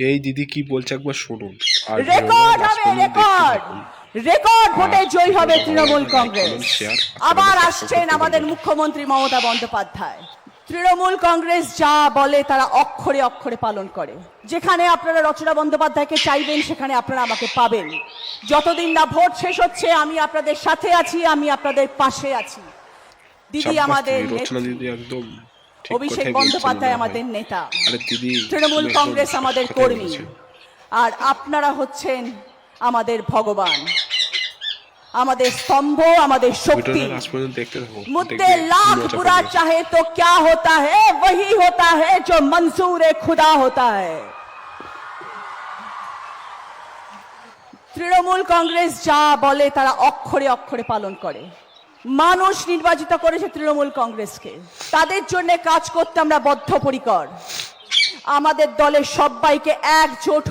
এই দিদি কি বলছে একবার শুনুন। আর রেকর্ড হবে, রেকর্ড ভোটে জয়ী হবে তৃণমূল কংগ্রেস। আবার আসছেন আমাদের মুখ্যমন্ত্রী মমতা বন্দ্যোপাধ্যায়। তৃণমূল কংগ্রেস যা বলে তারা অক্ষরে অক্ষরে পালন করে। যেখানে আপনারা রচনা বন্দ্যোপাধ্যায়কে চাইবেন সেখানে আপনারা আমাকে পাবেন। যতদিন না ভোট শেষ হচ্ছে আমি আপনাদের সাথে আছি, আমি আপনাদের পাশে আছি। দিদি আমাদের অভিষেক বন্দ্যোপাধ্যায় আমাদের নেতা, তৃণমূল কংগ্রেস আমাদের কর্মী, আর আপনারা হচ্ছেন আমাদের ভগবান, আমাদের স্তম্ভ, আমাদের শক্তি। मुद्दे लाख बुरा चाहे तो क्या होता है, वही होता है जो मंसूर खुदा होता है। তৃণমূল কংগ্রেস যা বলে তারা অক্ষরে অক্ষরে পালন করে। মানুষ নির্বাচিত করেছে তৃণমূল কংগ্রেসকে, তাদের জন্য কাজ করতে আমরা বদ্ধপরিকর। আমাদের দলের সবাইকে একজোট